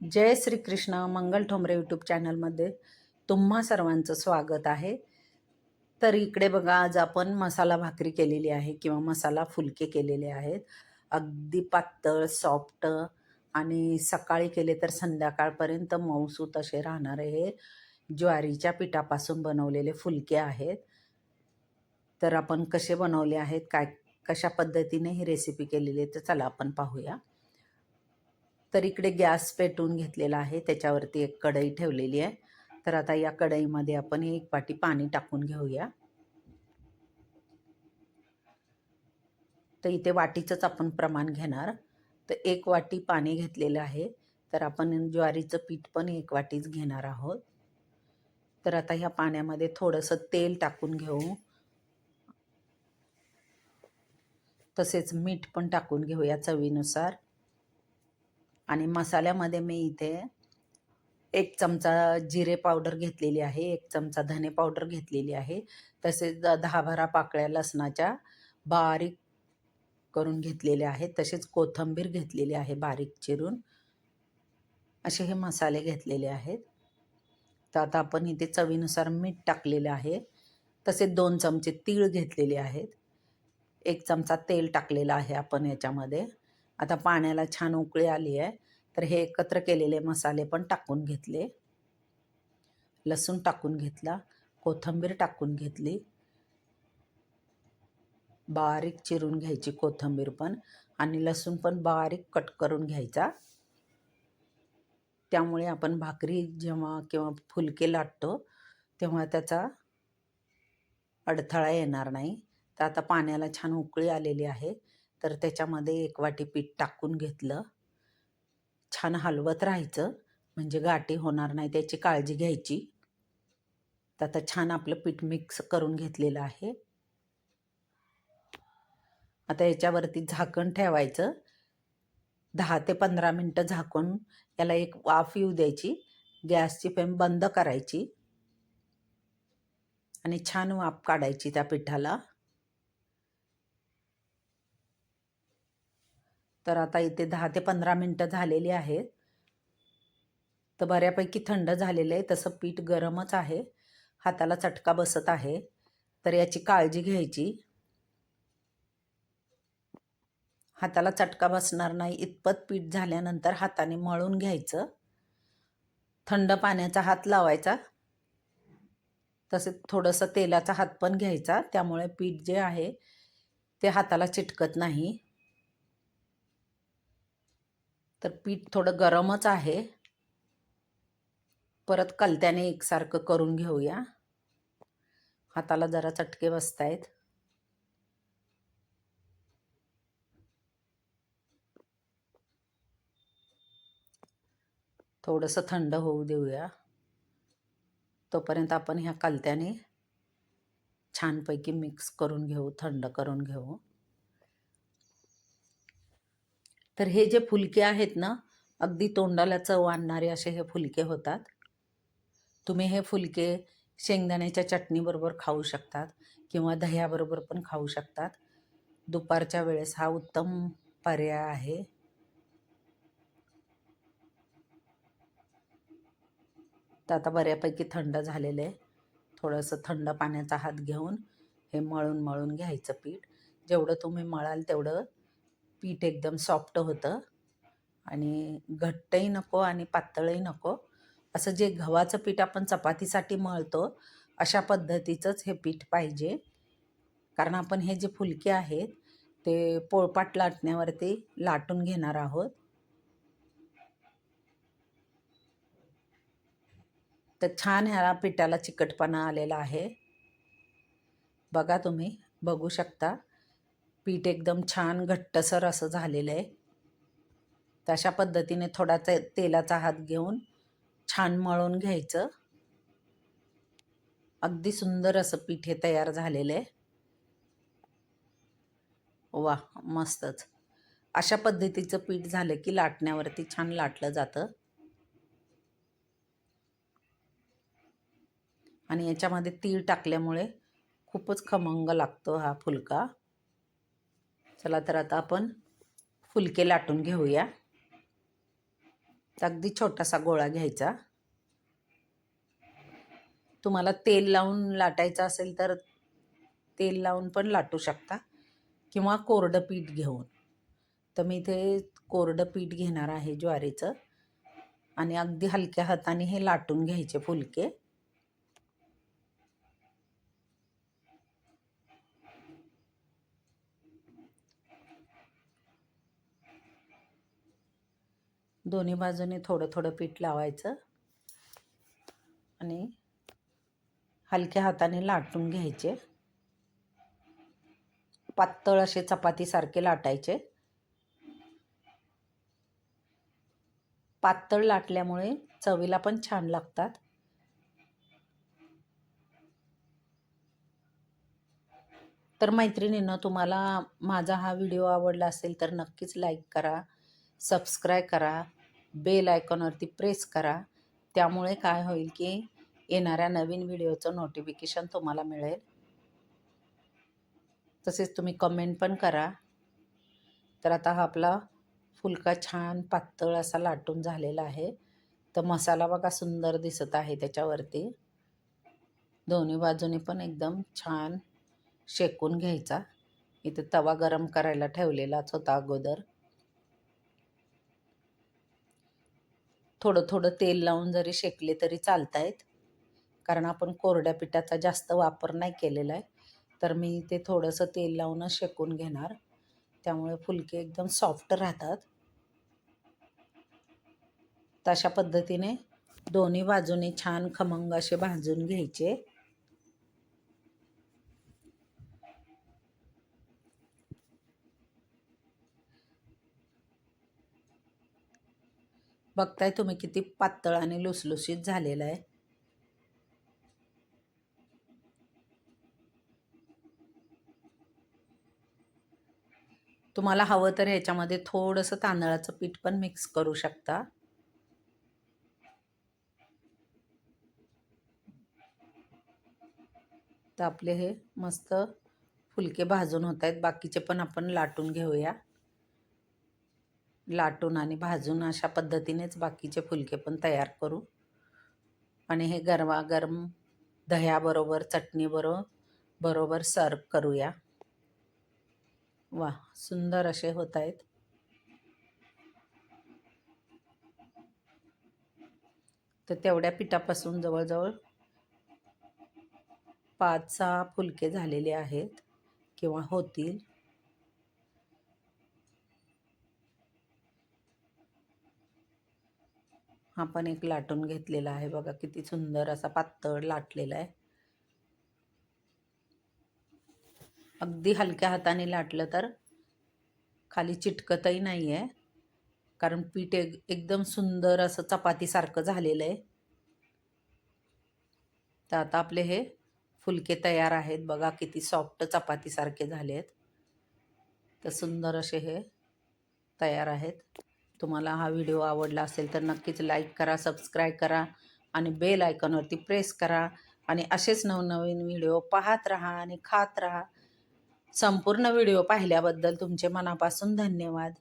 जय श्री कृष्ण. मंगल Thombare YouTube चॅनलमध्ये तुम्हा सर्वांचं स्वागत आहे. तर इकडे बघा, आज आपण मसाला भाकरी केलेली आहे किंवा मसाला फुलके केलेले आहेत. अगदी पातळ सॉफ्ट आणि सकाळी केले तर संध्याकाळपर्यंत मऊसूत असे राहणारे हे ज्वारीच्या पिठापासून बनवलेले फुलके आहेत. तर आपण कसे बनवले आहेत, कशा पद्धतीने ही रेसिपी केलेली आहे, तर चला आपण पाहूया. तर इकडे गॅस पेटवून घेतलेला आहे, त्याच्यावरती एक कढई ठेवलेली आहे. तर आता या कढईमध्ये आपण एक वाटी पाणी टाकून घेऊया. तर इथे वाटीचंच आपण प्रमाण घेणार. तर एक वाटी पाणी घेतलेलं आहे. तर आपण ज्वारीचं पीठ पण एक वाटीच घेणार आहोत. तर आता ह्या पाण्यामध्ये थोडंसं तेल टाकून घेऊ. तसेच मीठ पण टाकून घेऊया चवीनुसार. आणि मसाल्यामध्ये मी इथे 1 चमचा जिरे पावडर घेतलेली आहे, 1 चमचा धने पावडर घेतलेली आहे. तसेच 10-12 पाकळ्या लसणाच्या बारीक करून घेतलेल्या आहेत. तसेच कोथिंबीर घेतलेली आहे बारीक चिरून. असे हे मसाले घेतलेले आहेत. तर आता आपण इथे चवीनुसार मीठ टाकलेलं आहे. तसेच 2 चमचे तीळ घेतलेले आहेत. 1 चमचा तेल टाकलेलं आहे आपण याच्यामध्ये. आता पाण्याला छान उकळी आली आहे. तर हे एकत्र केलेले मसाले पण टाकून घेतले. लसूण टाकून घेतला, कोथिंबीर टाकून घेतली, बारीक चिरून घ्यायची कोथिंबीर पण, आणि लसूण पण बारीक कट करून घ्यायचा. त्यामुळे आपण भाकरी जेव्हा किंवा फुलके लाटतो तेव्हा त्याचा अडथळा येणार नाही. तर आता पाण्याला छान उकळी आलेली आहे. तर त्याच्यामध्ये 1 वाटी पीठ टाकून घेतलं. छान हलवत राहायचं, म्हणजे गाठी होणार नाही, त्याची काळजी घ्यायची. तर आता छान आपलं पीठ मिक्स करून घेतलेलं आहे. आता याच्यावरती झाकण ठेवायचं. 10 ते 15 मिनटं झाकून याला एक वाफ येऊ द्यायची. गॅसची फ्लेम बंद करायची आणि छान वाफ काढायची त्या पिठाला. तर आता इथे 10 ते 15 मिनटं झालेली आहेत. तर बऱ्यापैकी थंड झालेलं आहे. तसं पीठ गरमच आहे, हाताला चटका बसत आहे. तर याची काळजी घ्यायची. हाताला चटका बसणार नाही इतपत पीठ झाल्यानंतर हाताने मळून घ्यायचं. थंड पाण्याचा हात लावायचा. तसेच थोडंसं तेलाचा हात पण घ्यायचा, त्यामुळे पीठ जे आहे ते हाताला चिटकत नाही. तर पीठ थोडं गरमच आहे. परत कलत्याने एकसारखं करून घेऊया. हाताला जरा चटके बसतायत. थोडंसं थंड होऊ देऊया. तोपर्यंत आपण ह्या कलत्याने छानपैकी मिक्स करून घेऊ, थंड करून घेऊ. तर हे जे फुलके आहेत ना, अगदी तोंडाला चव आणणारे असे हे फुलके होतात. तुम्ही हे फुलके शेंगदाण्याच्या चटणीबरोबर खाऊ शकतात किंवा दह्याबरोबर पण खाऊ शकतात. दुपारच्या वेळेस हा उत्तम पर्याय आहे. तर आता बऱ्यापैकी थंड झालेलं आहे. थोडंसं थंड पाण्याचा हात घेऊन हे मळून मळून घ्यायचं पीठ. जेवढं तुम्ही मळाल तेवढं पीठ एकदम सॉफ्ट होतं आणि घट्टही नको आणि पातळही नको. असं जे गव्हाचं पीठ आपण चपातीसाठी मळतो अशा पद्धतीचंच हे पीठ पाहिजे. कारण आपण हे जे फुलके आहेत ते पोळपाट लाटण्यावरती लाटून घेणार आहोत. तर छान ह्याला पिठाला चिकटपणा आलेला आहे. बघा, तुम्ही बघू शकता पीठ एकदम छान घट्टसर असं झालेलं आहे. तशा पद्धतीने थोडा तेलाचा हात घेऊन छान मळून घ्यायचं. अगदी सुंदर असं पीठ हे तयार झालेलं आहे. वा, मस्तच. अशा पद्धतीचं पीठ झालं की लाटण्यावरती छान लाटलं जातं. आणि याच्यामध्ये तीळ टाकल्यामुळे खूपच खमंग लागतो हा फुलका. चला तर आता आपण फुलके लाटून घेऊया. तर अगदी छोटासा गोळा घ्यायचा. तुम्हाला तेल लावून लाटायचं असेल तर तेल लावून पण लाटू शकता किंवा कोरडं पीठ घेऊन. तर मी इथे कोरडं पीठ घेणार आहे ज्वारीचं आणि अगदी हलक्या हाताने हे लाटून घ्यायचे फुलके. दोन्ही बाजूने थोडं थोडं पीठ लावायचं आणि हलक्या हाताने लाटून घ्यायचे. पातळ असे चपातीसारखे लाटायचे. पातळ लाटल्यामुळे चवीला पण छान लागतात. तर मैत्रिणींनो, तुम्हाला माझा हा व्हिडिओ आवडला असेल तर नक्कीच लाईक करा, सबस्क्राईब करा, बेल आयकॉनवरती प्रेस करा. त्यामुळे काय होईल की येणाऱ्या नवीन व्हिडिओचं नोटिफिकेशन तुम्हाला मिळेल. तसेच तुम्ही कमेंट पण करा. तर आता हा आपला फुलका छान पातळ असा लाटून झालेला आहे. तर मसाला बघा सुंदर दिसत आहे त्याच्यावरती. दोन्ही बाजूनी पण एकदम छान शेकून घ्यायचा. इथे तवा गरम करायला ठेवलेलाच होता अगोदर. थोडं थोडं तेल लावून जरी शेकले तरी चालतायत, कारण आपण कोरड्या पिठाचा जास्त वापर नाही केलेला आहे. तर मी ते थोडंसं तेल लावूनच शेकून घेणार. त्यामुळे फुलके एकदम सॉफ्ट राहतात. तर अशा पद्धतीने दोन्ही बाजूने छान खमंग असे भाजून घ्यायचे. बघताय तुम्ही किती पातळ आणि लुसलुशीत झालेला आहे. तुम्हाला हवं तर ह्याच्यामध्ये थोडंसं तांदळाचं पीठ पण मिक्स करू शकता. तर आपले हे मस्त फुलके भाजून होत आहेत. बाकीचे पण आपण लाटून घेऊया. लाटून आणि भाजून अशा पद्धतीनेच बाकीचे फुलके पण तयार करू. आणि हे गरमागरम दह्याबरोबर चटणी बरोबर सर्व करूया. वा, सुंदर असे होत आहेत. तर तेवढ्या पिठापासून जवळजवळ 5-6 फुलके झालेले आहेत किंवा होतील. हा पण एक लाटून घेतलेला आहे. बघा किती सुंदर असा पातळ लाटलेला आहे. अगदी हलक्या हाताने लाटलं तर खाली चिटकतही नाही आहे, कारण पीठ एकदम सुंदर असं चपातीसारखं झालेलं आहे. तर आता आपले हे फुलके तयार आहेत. बघा किती सॉफ्ट चपातीसारखे झाले आहेत. तर सुंदर असे हे तयार आहेत. तुम्हाला हा व्हिडिओ आवडला असेल तर नक्कीच लाईक करा, सबस्क्राईब करा आणि बेल आयकॉनवरती प्रेस करा. आणि असेच नवनवीन व्हिडिओ पाहत राहा आणि खात राहा. संपूर्ण व्हिडिओ पाहिल्याबद्दल तुमचे मनापासून धन्यवाद.